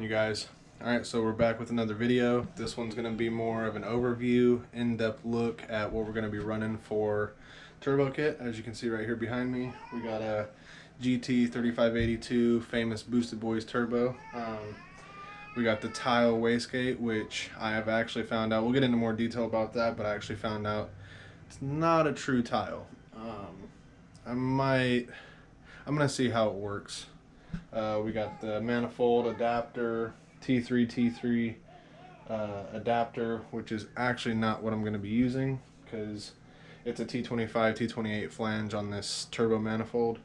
you guys? Alright, so we're back with another video. This one's going to be more of an overview, in-depth look at what we're going to be running for turbo kit. As you can see right here behind me, we got a GT 3582 famous Boosted Boys turbo. We got the TiAL wastegate, which I have actually found out, we'll get into more detail about that, but I actually found out it's not a true TiAL. I'm going to see how it works. We got the manifold adapter, T3 adapter, which is actually not what I'm going to be using because it's a T25, T28 flange on this turbo manifold.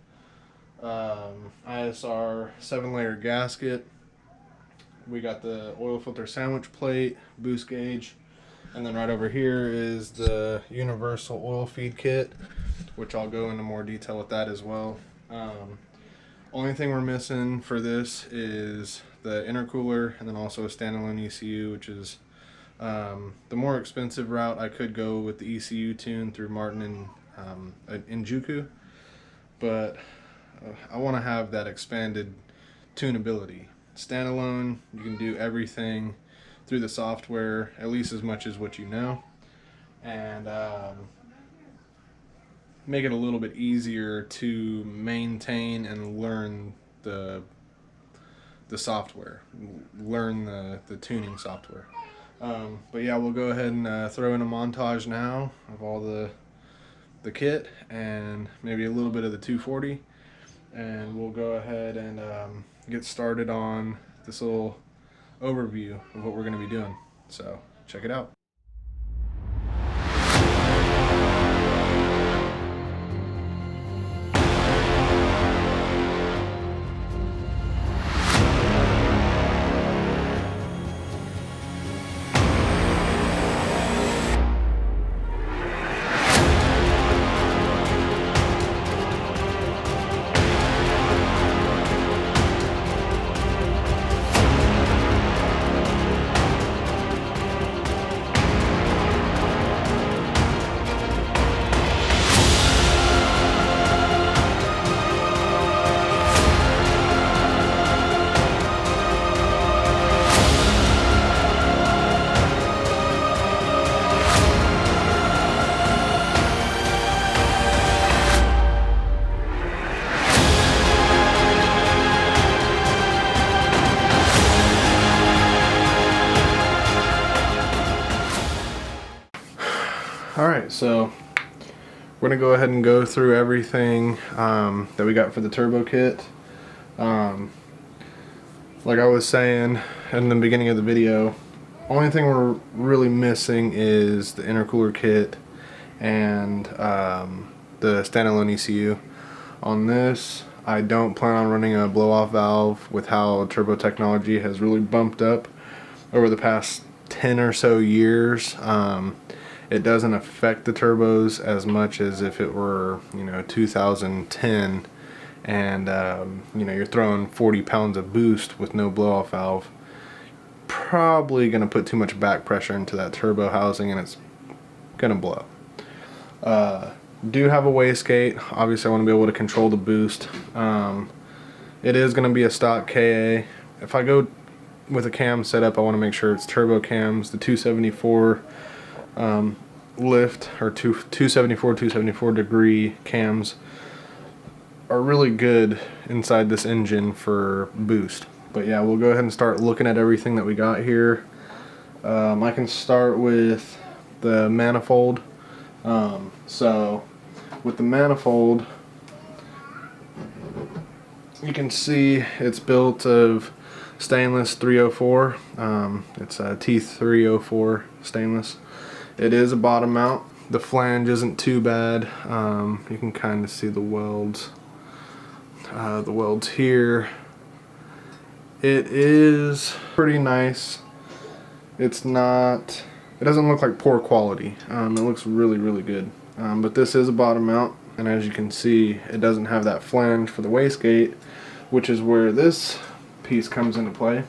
ISR 7-layer gasket. We got the oil filter sandwich plate, boost gauge, and then right over here is the universal oil feed kit, which I'll go into more detail with that as well. Only thing we're missing for this is the intercooler and then also a standalone ECU, which is the more expensive route. I could go with the ECU tune through Martin and Enjuku, but I want to have that expanded tunability. Standalone, you can do everything through the software, at least as much as what you know, and make it a little bit easier to maintain and learn the software, learn the tuning software. But yeah, we'll go ahead and throw in a montage now of all the kit and maybe a little bit of the 240, and we'll go ahead and get started on this little overview of what we're going to be doing. So check it out. Alright, so we're going to go ahead and go through everything that we got for the turbo kit. Like I was saying in the beginning of the video, only thing we're really missing is the intercooler kit and the standalone ECU. On this, I don't plan on running a blow-off valve with how turbo technology has really bumped up over the past 10 or so years. It doesn't affect the turbos as much as if it were, 2010 and, you're throwing 40 pounds of boost with no blow-off valve. Probably going to put too much back pressure into that turbo housing and it's going to blow. Do have a wastegate. Obviously I want to be able to control the boost. It is going to be a stock KA. If I go with a cam setup, I want to make sure it's turbo cams. The 274 lift or 274 degree cams are really good inside this engine for boost. But yeah, we'll go ahead and start looking at everything that we got here. I can start with the manifold. So with the manifold, you can see it's built of stainless 304. It's a T304 stainless. It is a bottom mount. The flange isn't too bad. You can kind of see the welds. The welds here. It is pretty nice. It's not. It doesn't look like poor quality. It looks really, really good. But this is a bottom mount, and as you can see, it doesn't have that flange for the wastegate, which is where this piece comes into play.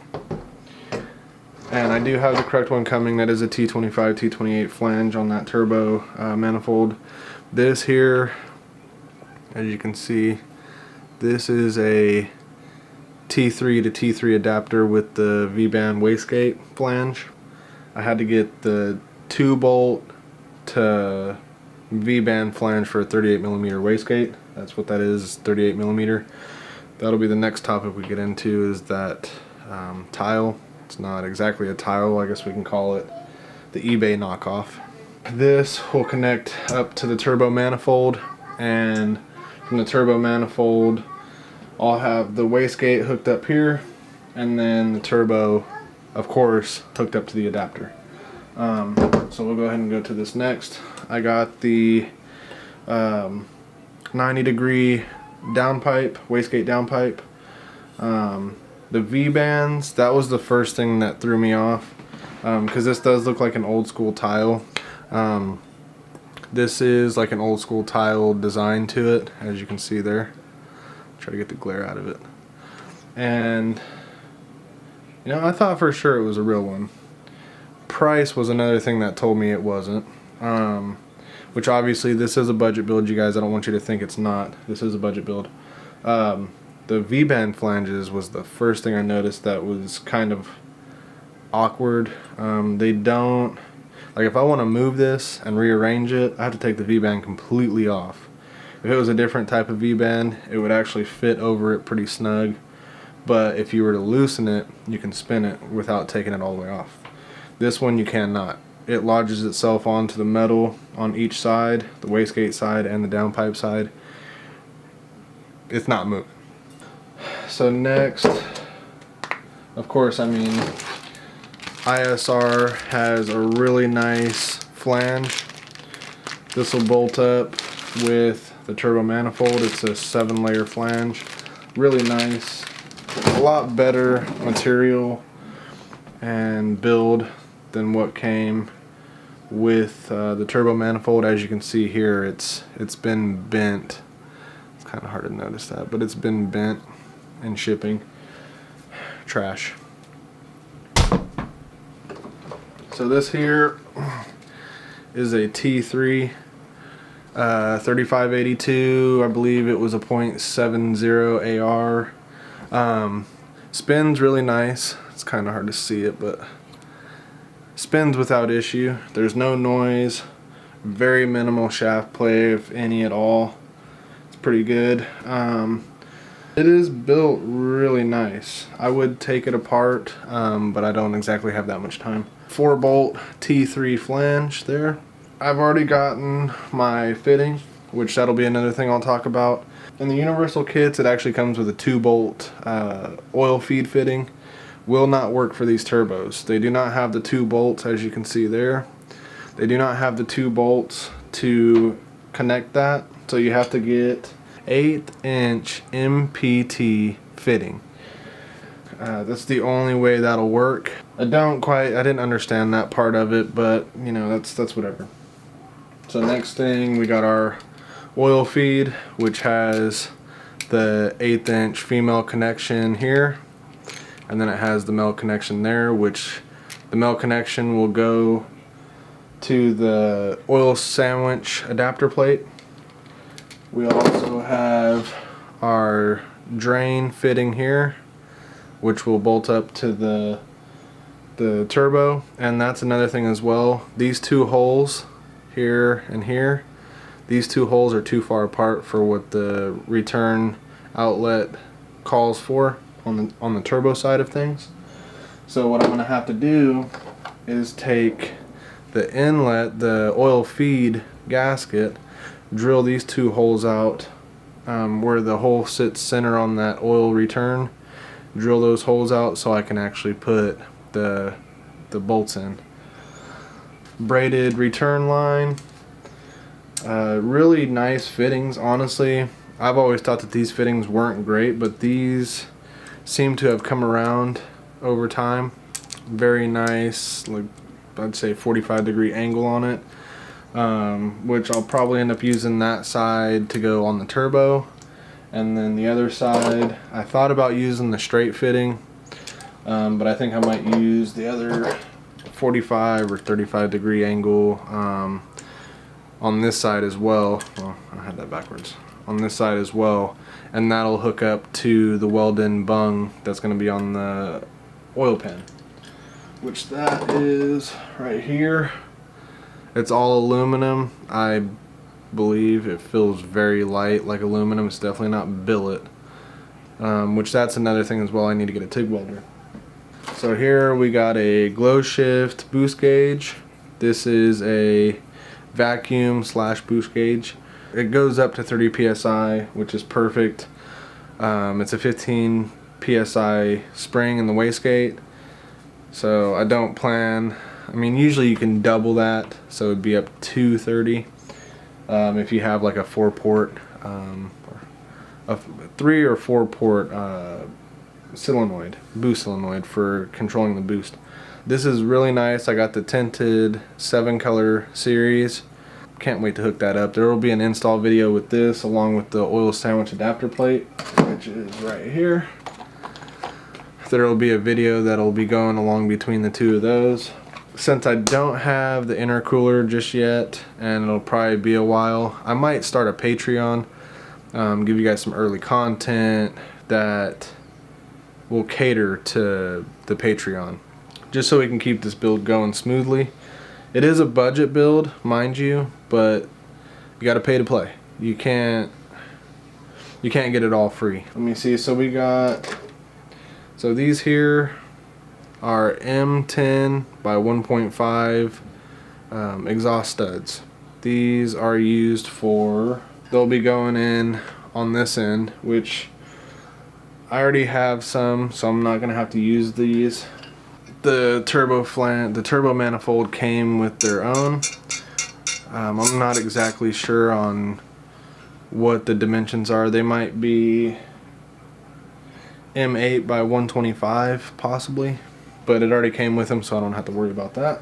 And I do have the correct one coming. That is a T25, T28 flange on that turbo manifold. This here, as you can see, this is a T3 to T3 adapter with the V-band wastegate flange. I had to get the 2-bolt to V-band flange for a 38mm wastegate. That's what that is, 38mm. That'll be the next topic we get into, is that TiAL. It's not exactly a TiAL, I guess we can call it the eBay knockoff. This will connect up to the turbo manifold, and from the turbo manifold I'll have the wastegate hooked up here, and then the turbo, of course, hooked up to the adapter. So we'll go ahead and go to this next. I got the 90-degree downpipe, wastegate downpipe. The V-bands, that was the first thing that threw me off, because this does look like an old school TiAL. This is like an old school TiAL design to it, as you can see there. Try to get the glare out of it. And you know, I thought for sure it was a real one. Price was another thing that told me it wasn't. Which obviously this is a budget build, you guys. I don't want you to think it's not. This is a budget build. The V-band flanges was the first thing I noticed that was kind of awkward. They don't, like, if I want to move this and rearrange it, I have to take the V-band completely off. If it was a different type of V-band, it would actually fit over it pretty snug. But if you were to loosen it, you can spin it without taking it all the way off. This one you cannot. It lodges itself onto the metal on each side, the wastegate side and the downpipe side. It's not moving. So next, of course, I mean, ISR has a really nice flange. This will bolt up with the turbo manifold. It's a 7-layer flange. Really nice. A lot better material and build than what came with the turbo manifold. As you can see here, it's been bent. It's kind of hard to notice that, but it's been bent in shipping. Trash. So this here is a T3 3582. I believe it was a .70 AR. Spins really nice. It's kind of hard to see it, but spins without issue. There's no noise. Very minimal shaft play, if any at all. It's pretty good. It is built really nice. I would take it apart, but I don't exactly have that much time. 4-bolt T3 flange there. I've already gotten my fitting, which that'll be another thing I'll talk about. In the universal kits, it actually comes with a 2-bolt oil feed fitting. Will not work for these turbos. They do not have the 2 bolts, as you can see there. They do not have the 2 bolts to connect that, so you have to get 8-inch MPT fitting. That's the only way that'll work. I didn't understand that part of it, but you know, that's whatever. So next thing, we got our oil feed, which has the 1/8-inch female connection here, and then it has the male connection there, which the male connection will go to the oil sandwich adapter plate. We also have our drain fitting here, which will bolt up to the turbo. And that's another thing as well. These 2 holes here and here, these 2 holes are too far apart for what the return outlet calls for on the turbo side of things. So what I'm going to have to do is take the inlet, the oil feed gasket, drill these 2 holes out where the hole sits center on that oil return. Drill those holes out so I can actually put the bolts in. Braided return line. Really nice fittings, honestly. I've always thought that these fittings weren't great, but these seem to have come around over time. Very nice, like I'd say 45-degree angle on it, which I'll probably end up using that side to go on the turbo, and then the other side I thought about using the straight fitting, but I think I might use the other 45 or 35-degree angle on this side as well. Well, I had that backwards. on this side as well, and that'll hook up to the welded bung that's going to be on the oil pan, which that is right here. It's all aluminum. I believe it feels very light like aluminum. It's definitely not billet, which that's another thing as well. I need to get a TIG welder. So here we got a GLOWSHIFT boost gauge. This is a vacuum / boost gauge. It goes up to 30 psi, which is perfect. It's a 15 psi spring in the wastegate, so I don't plan, I mean usually you can double that, so it'd be up to 30 if you have like a 4-port, a 3 or 4-port solenoid, boost solenoid for controlling the boost. This is really nice. I got the tinted 7-color series. Can't wait to hook that up. There will be an install video with this along with the oil sandwich adapter plate, which is right here. There will be a video that will be going along between the two of those. Since I don't have the intercooler just yet, and it'll probably be a while, I might start a Patreon, give you guys some early content that will cater to the Patreon, just so we can keep this build going smoothly. It is a budget build, mind you, but you gotta pay to play. You can't get it all free. Let me see, so we got, so these here are M10 by 1.5 exhaust studs. These are used for, they'll be going in on this end, which I already have some, so I'm not gonna have to use these. The turbo manifold came with their own. I'm not exactly sure on what the dimensions are. They might be M8 by 125 possibly, but it already came with them, so I don't have to worry about that.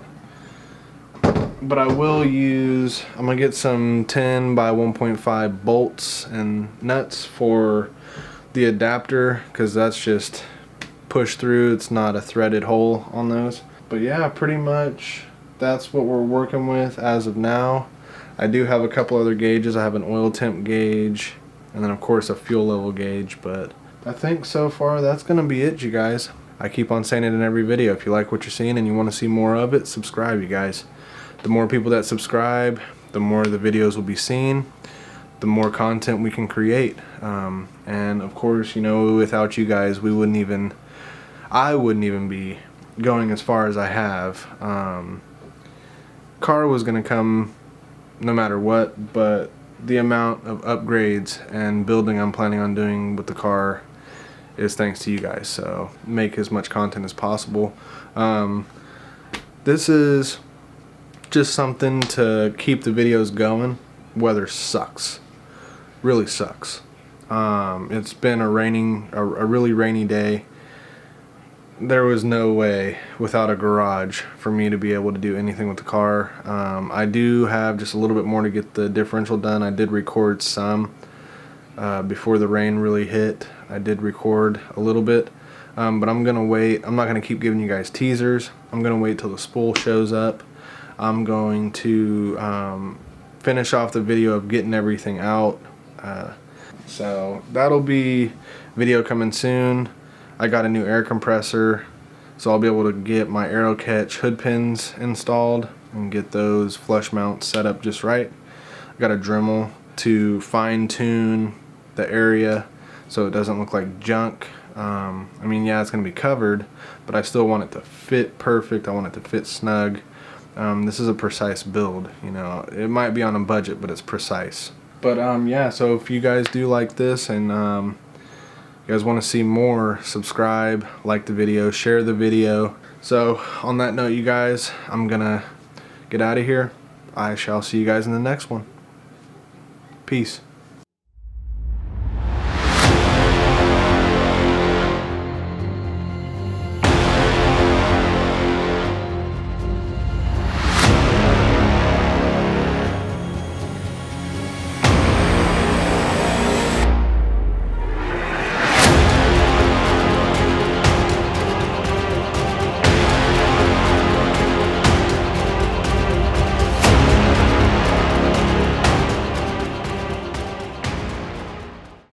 But I will use, I'm gonna get some 10 by 1.5 bolts and nuts for the adapter, because that's just push through. It's not a threaded hole on those. But yeah, pretty much that's what we're working with as of now. I do have a couple other gauges. I have an oil temp gauge and then of course a fuel level gauge, but I think so far that's gonna be it, you guys. I keep on saying it in every video. If you like what you're seeing and you want to see more of it, subscribe, you guys. The more people that subscribe, the more the videos will be seen, the more content we can create, and of course, you know, without you guys I wouldn't even be going as far as I have. Car was gonna come no matter what, but the amount of upgrades and building I'm planning on doing with the car is thanks to you guys, so make as much content as possible. This is just something to keep the videos going. Weather sucks, really sucks. It's been a really rainy day. There was no way without a garage for me to be able to do anything with the car. I do have just a little bit more to get the differential done. I did record some before the rain really hit. I did record a little bit, but I'm gonna wait. I'm not gonna keep giving you guys teasers. I'm gonna wait till the spool shows up. I'm going to finish off the video of getting everything out. So that'll be video coming soon. I got a new air compressor, so I'll be able to get my aero catch hood pins installed and get those flush mounts set up just right. I got a Dremel to fine tune the area so it doesn't look like junk. I mean, yeah, it's gonna be covered, but I still want it to fit perfect. I want it to fit snug. This is a precise build, you know. It might be on a budget, but it's precise. But yeah, so if you guys do like this and you guys want to see more, subscribe, like the video, share the video. So on that note, you guys, I'm gonna get out of here. I shall see you guys in the next one. Peace.